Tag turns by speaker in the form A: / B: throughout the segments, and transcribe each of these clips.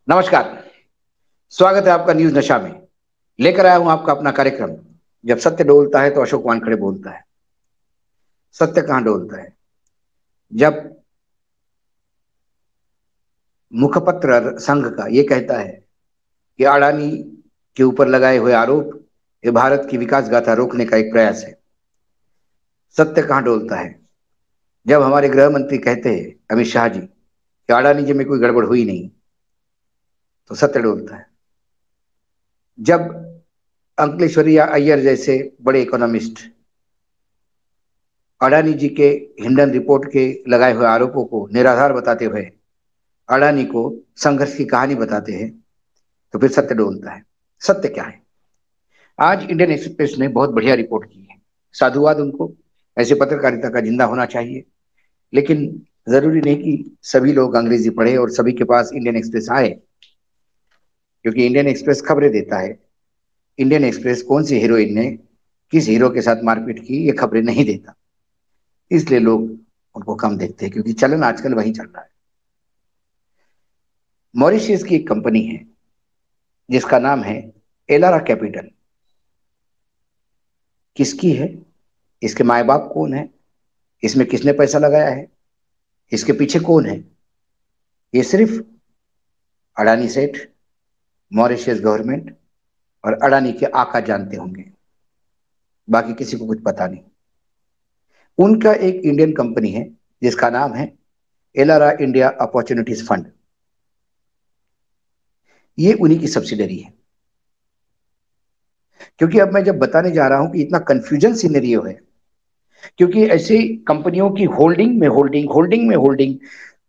A: नमस्कार। स्वागत है आपका न्यूज नशा में। लेकर आया हूं आपका अपना कार्यक्रम। जब सत्य डोलता है तो अशोक वानखड़े बोलता है। सत्य कहां डोलता है? जब मुखपत्र संघ का ये कहता है कि अडानी के ऊपर लगाए हुए आरोप ये भारत की विकास गाथा रोकने का एक प्रयास है। सत्य कहां डोलता है? जब हमारे गृह मंत्री कहते हैं अमित शाह जी कि अडानी जी में कोई गड़बड़ हुई नहीं, तो सत्य डोलता है। जब अंकलेश्वरी अय्यर जैसे बड़े इकोनॉमिस्ट अडानी जी के हिंडन रिपोर्ट के लगाए हुए आरोपों को निराधार बताते हुए अडानी को संघर्ष की कहानी बताते हैं, तो फिर सत्य डोलता है। सत्य क्या है? आज इंडियन एक्सप्रेस ने बहुत बढ़िया रिपोर्ट की है। साधुवाद उनको। ऐसे पत्रकारिता का जिंदा होना चाहिए। लेकिन जरूरी नहीं कि सभी लोग अंग्रेजी पढ़े और सभी के पास इंडियन एक्सप्रेस आए, क्योंकि इंडियन एक्सप्रेस खबरें देता है। इंडियन एक्सप्रेस कौन सी हीरोइन ने किस हीरो के साथ मारपीट की ये खबरें नहीं देता। इसलिए लोग उनको कम देखते हैं, क्योंकि चलन आजकल वही चल रहा है। मॉरिशियस की एक कंपनी है जिसका नाम है एलारा कैपिटल। किसकी है? इसके माए बाप कौन है? इसमें किसने पैसा लगाया है? इसके पीछे कौन है? ये सिर्फ अडानी सेठ, मॉरिशियस गवर्नमेंट और अडानी के आका जानते होंगे। बाकी किसी को कुछ पता नहीं। उनका एक इंडियन कंपनी है जिसका नाम है एलारा इंडिया अपॉर्चुनिटीज फंड। ये उन्हीं की सब्सिडरी है। क्योंकि अब मैं जब बताने जा रहा हूं कि इतना कंफ्यूजन सिनेरियो है, क्योंकि ऐसी कंपनियों की होल्डिंग में होल्डिंग, होल्डिंग में होल्डिंग,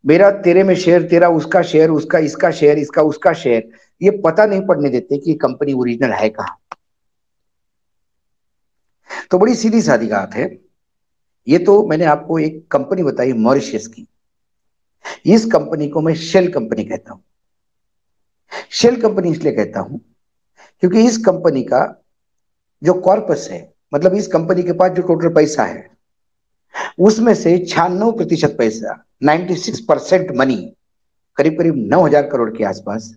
A: मेरा तेरे में शेयर, तेरा उसका शेयर, उसका इसका शेयर, इसका उसका शेयर, ये पता नहीं पड़ने देते कि कंपनी ओरिजिनल है कहां। तो बड़ी सीधी सादी बात है। ये तो मैंने आपको एक कंपनी बताई मॉरिशियस की। इस कंपनी को मैं शेल कंपनी कहता हूं। शेल कंपनी इसलिए कहता हूं क्योंकि इस कंपनी का जो कॉर्पस है, मतलब इस कंपनी के पास जो टोटल पैसा है, उसमें से 96% पैसा, 96% मनी, करीब करीब 9,000 करोड़ के आसपास।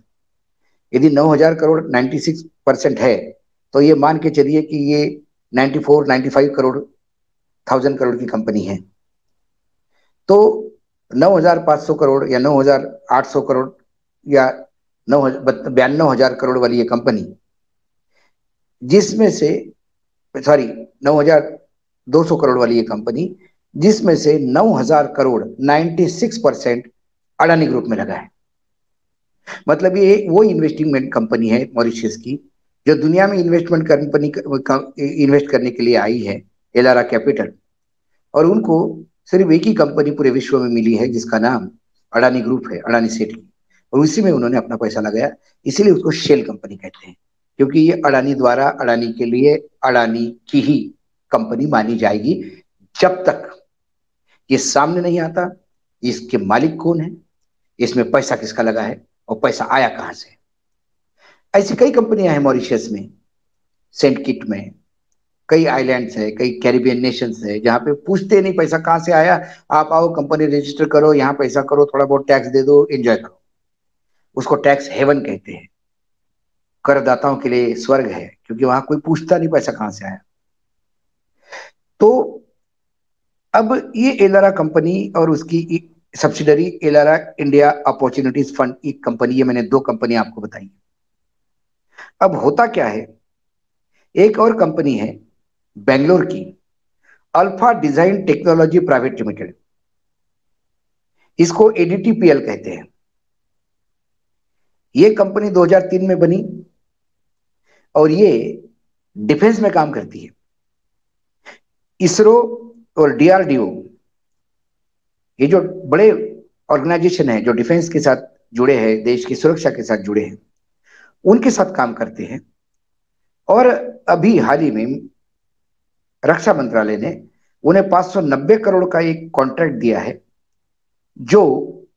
A: यदि 9,000 करोड़ 96% है, तो ये मान के चलिए कि ये 94-95 करोड़, 1,000 करोड़ की कंपनी है। तो 9,500 करोड़ या 9,800 करोड़ या 92,000 करोड़ वाली ये कंपनी, जिसमें से, सॉरी, 9,200 करोड़ वाली ये कंपनी, जिसमें से 9,000 करोड़, 96% अडानी ग्रुप में लगा है। मतलब ये वो इन्वेस्टमेंट कंपनी है मॉरिशस की, जो दुनिया में इन्वेस्टमेंट कंपनी इन्वेस्ट करने के लिए आई है, एलारा कैपिटल। और उनको सिर्फ एक ही कंपनी पूरे विश्व में मिली है जिसका नाम अडानी ग्रुप है, अडानी सेठ की, और उसी में उन्होंने अपना पैसा लगाया। इसीलिए उसको शेल कंपनी कहते हैं, क्योंकि ये अडानी द्वारा, अडानी के लिए, अडानी की ही कंपनी मानी जाएगी जब तक ये सामने नहीं आता इसके मालिक कौन है, इसमें पैसा किसका लगा है और पैसा आया कहां से। ऐसी कई कंपनियां हैं मॉरिशस में, सेंट किट में, कई आइलैंड्स है, कई कैरिबियन नेशंस है, जहां पे पूछते नहीं पैसा कहां से आया। आप आओ, कंपनी रजिस्टर करो, यहाँ पैसा करो, थोड़ा बहुत टैक्स दे दो, एंजॉय करो। उसको टैक्स हेवन कहते हैं। करदाताओं के लिए स्वर्ग है, क्योंकि वहां कोई पूछता नहीं पैसा कहां से आया। तो अब ये एलारा कंपनी और उसकी subsidiary Elara India opportunities fund, एक कंपनी, ये मैंने दो कंपनी आपको बताई। अब होता क्या है, एक और कंपनी है बेंगलोर की, alpha design technology private limited. इसको एडीटीपीएल कहते हैं। ये कंपनी 2003 में बनी और ये डिफेंस में काम करती है। इसरो और डीआरडीओ, ये जो बड़े ऑर्गेनाइजेशन है जो डिफेंस के साथ जुड़े हैं, देश की सुरक्षा के साथ जुड़े हैं, उनके साथ काम करते हैं। और अभी हाल ही में रक्षा मंत्रालय ने उन्हें 590 करोड़ का एक कॉन्ट्रैक्ट दिया है, जो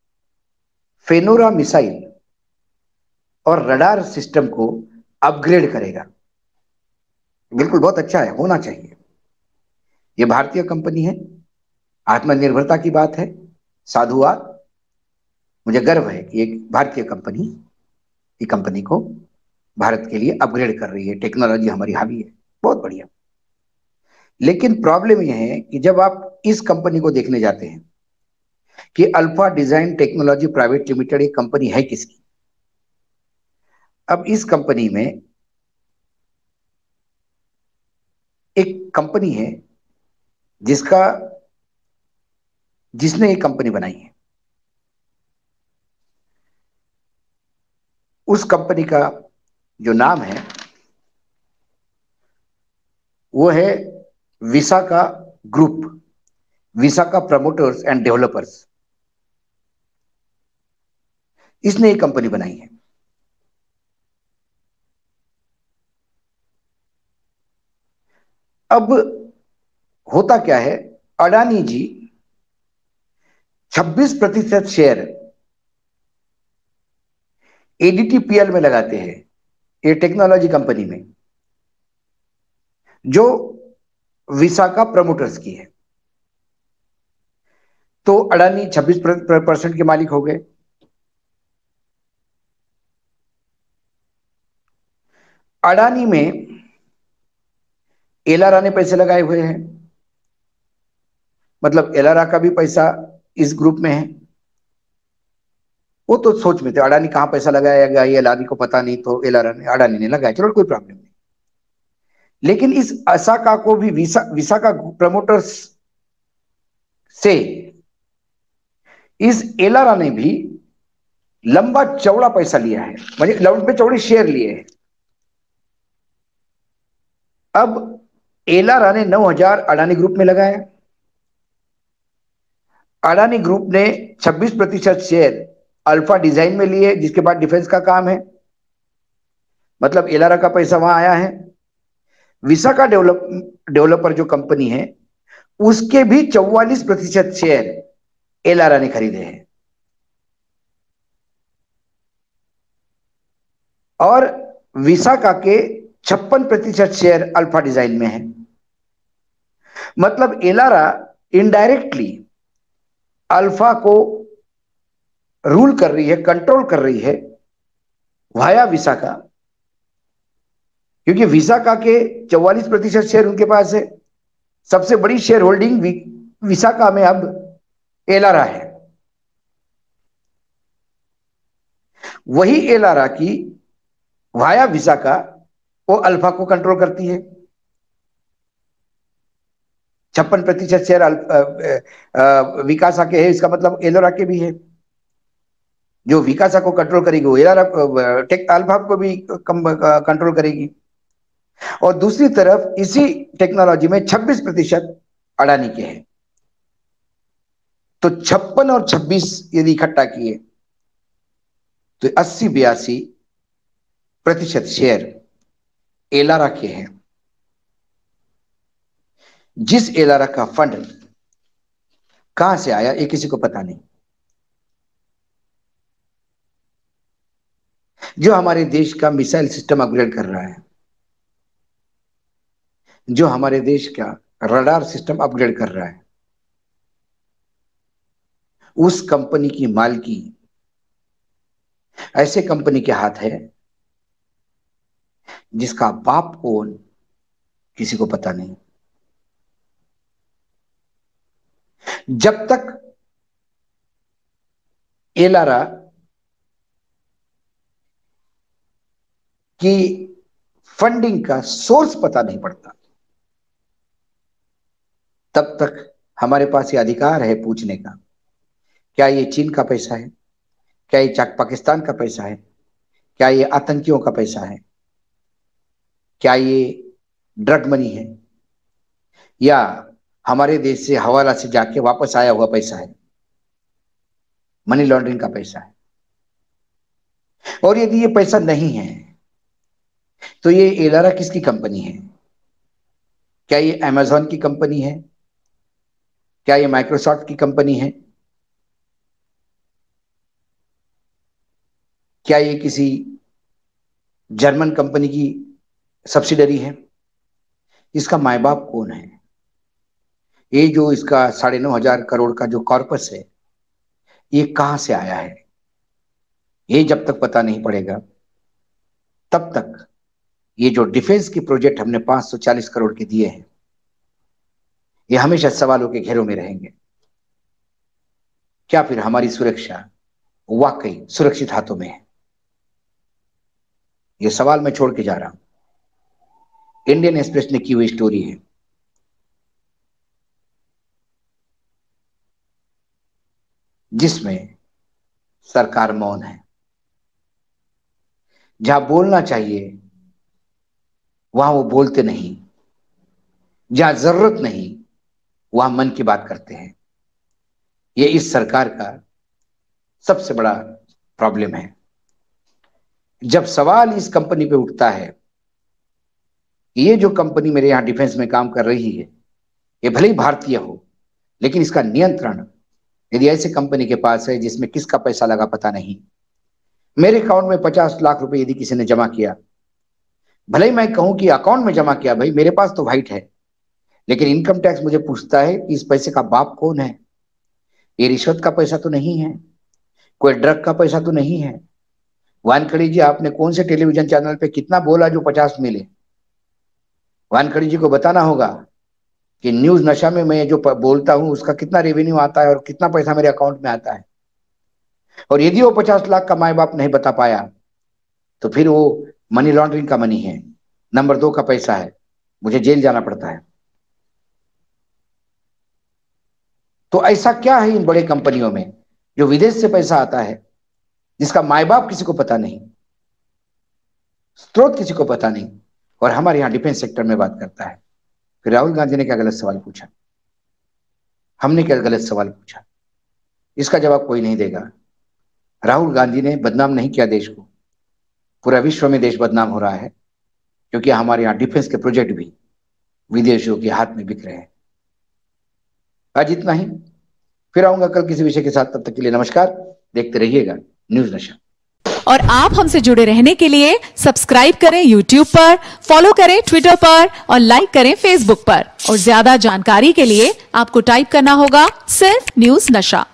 A: फेनोरा मिसाइल और रडार सिस्टम को अपग्रेड करेगा। बिल्कुल, बहुत अच्छा है, होना चाहिए। ये भारतीय कंपनी है, आत्मनिर्भरता की बात है, साधुवाद। मुझे गर्व है कि एक भारतीय कंपनी ये कंपनी को भारत के लिए अपग्रेड कर रही है, टेक्नोलॉजी हमारी हावी है, बहुत बढ़िया। लेकिन प्रॉब्लम यह है कि जब आप इस कंपनी को देखने जाते हैं कि alpha design technology private limited एक कंपनी है किसकी। अब इस कंपनी में एक कंपनी है जिसका जिसने एक कंपनी बनाई है, उस कंपनी का जो नाम है वो है Visaka group, Visaka promoters and developers. इसने एक कंपनी बनाई है। अब होता क्या है, अडानी जी 26% शेयर एडीटीपीएल में लगाते हैं, ये टेक्नोलॉजी कंपनी में जो विसाका प्रमोटर्स की है। तो अडानी 26% के मालिक हो गए। अडानी में एलारा ने पैसे लगाए हुए हैं, मतलब एलारा का भी पैसा इस ग्रुप में है। वो तो सोच में थे अडानी कहां पैसा लगाया, ये अडानी को पता नहीं, तो एलारा ने अडानी ने लगाया, चलो कोई प्रॉब्लम नहीं। लेकिन इस असाका को भी विसाका प्रमोटर्स से इस एलारा ने भी लंबा चौड़ा पैसा लिया है, मतलब लंबे चौड़े शेयर लिए हैं। अब एलारा ने 9,000 अडानी ग्रुप में लगाया। अडानी ग्रुप ने 26% शेयर अल्फा डिजाइन में लिए, जिसके बाद डिफेंस का काम है, मतलब एलारा का पैसा वहां आया है। विसाका डेवलपर जो कंपनी है उसके भी 44% शेयर एलारा ने खरीदे हैं, और विसाका के 56% शेयर अल्फा डिजाइन में है। मतलब एलारा इनडायरेक्टली अल्फा को रूल कर रही है, कंट्रोल कर रही है वाया विसाका, क्योंकि विसाका के 44% शेयर उनके पास है। सबसे बड़ी शेयर होल्डिंग विसाका में अब एलारा है। वही एलारा की वाया विसाका वो अल्फा को कंट्रोल करती है। 56% शेयर विकासा के है, इसका मतलब एलोरा के भी है। जो विकासा को कंट्रोल करेगी वो एलोरा टेक अल्फा को भी कंट्रोल करेगी। और दूसरी तरफ इसी टेक्नोलॉजी में 26% अडानी के हैं। तो 56 और 26 यदि इकट्ठा किए तो 80-82% शेयर एलारा के हैं। जिस एलारा का फंड कहां से आया ये किसी को पता नहीं। जो हमारे देश का मिसाइल सिस्टम अपग्रेड कर रहा है, जो हमारे देश का रडार सिस्टम अपग्रेड कर रहा है, उस कंपनी की मालकी ऐसे कंपनी के हाथ है जिसका बाप कौन किसी को पता नहीं। जब तक एलारा की फंडिंग का सोर्स पता नहीं पड़ता, तब तक हमारे पास ये अधिकार है पूछने का, क्या ये चीन का पैसा है, क्या ये पाकिस्तान का पैसा है, क्या ये आतंकियों का पैसा है, क्या ये ड्रग मनी है, या हमारे देश से हवाला से जाके वापस आया हुआ पैसा है, मनी लॉन्ड्रिंग का पैसा है। और यदि ये पैसा नहीं है तो ये एलारा किसकी कंपनी है? क्या ये अमेजॉन की कंपनी है? क्या ये माइक्रोसॉफ्ट की कंपनी है? क्या ये किसी जर्मन कंपनी की सब्सिडरी है? इसका माय बाप कौन है? ये जो इसका 9,500 करोड़ का जो कॉर्पस है ये कहां से आया है, ये जब तक पता नहीं पड़ेगा तब तक ये जो डिफेंस की प्रोजेक्ट हमने 540 करोड़ के दिए हैं, ये हमेशा सवालों के घेरों में रहेंगे। क्या फिर हमारी सुरक्षा वाकई सुरक्षित हाथों में है? ये सवाल मैं छोड़ के जा रहा हूं। इंडियन एक्सप्रेस ने की हुई स्टोरी है, जिसमें सरकार मौन है। जहां बोलना चाहिए वहां वो बोलते नहीं, जहां जरूरत नहीं वहां मन की बात करते हैं। ये इस सरकार का सबसे बड़ा प्रॉब्लम है। जब सवाल इस कंपनी पे उठता है, ये जो कंपनी मेरे यहां डिफेंस में काम कर रही है, ये भले ही भारतीय हो, लेकिन इसका नियंत्रण यदि ऐसे कंपनी के पास है जिसमें किसका पैसा लगा पता नहीं। मेरे अकाउंट में 50 लाख रुपए यदि किसी ने जमा किया, भले ही मैं कहूं कि अकाउंट में जमा किया, भाई मेरे पास तो व्हाइट है, लेकिन इनकम टैक्स मुझे पूछता है कि इस पैसे का बाप कौन है। ये रिश्वत का पैसा तो नहीं है, कोई ड्रग का पैसा तो नहीं है। वानखड़ी जी, आपने कौन से टेलीविजन चैनल पे कितना बोला जो 50 मिले? वानखड़ी जी को बताना होगा कि न्यूज नशा में मैं जो बोलता हूं उसका कितना रेवेन्यू आता है और कितना पैसा मेरे अकाउंट में आता है। और यदि वो 50 लाख का माए बाप नहीं बता पाया, तो फिर वो मनी लॉन्ड्रिंग का मनी है, नंबर 2 का पैसा है, मुझे जेल जाना पड़ता है। तो ऐसा क्या है इन बड़े कंपनियों में जो विदेश से पैसा आता है, जिसका माए बाप किसी को पता नहीं, स्रोत किसी को पता नहीं, और हमारे यहां डिफेंस सेक्टर में बात करता है। फिर राहुल गांधी ने क्या गलत सवाल पूछा? हमने क्या गलत सवाल पूछा? इसका जवाब कोई नहीं देगा। राहुल गांधी ने बदनाम नहीं किया देश को, पूरा विश्व में देश बदनाम हो रहा है, क्योंकि हमारे यहां डिफेंस के प्रोजेक्ट भी विदेशियों के हाथ में बिक रहे हैं। आज इतना ही, फिर आऊंगा कल किसी विषय के साथ। तब तक के लिए नमस्कार, देखते रहिएगा न्यूज नशा।
B: और आप हमसे जुड़े रहने के लिए सब्सक्राइब करें YouTube पर, फॉलो करें Twitter पर और लाइक करें Facebook पर। और ज्यादा जानकारी के लिए आपको टाइप करना होगा सिर्फ न्यूज नशा।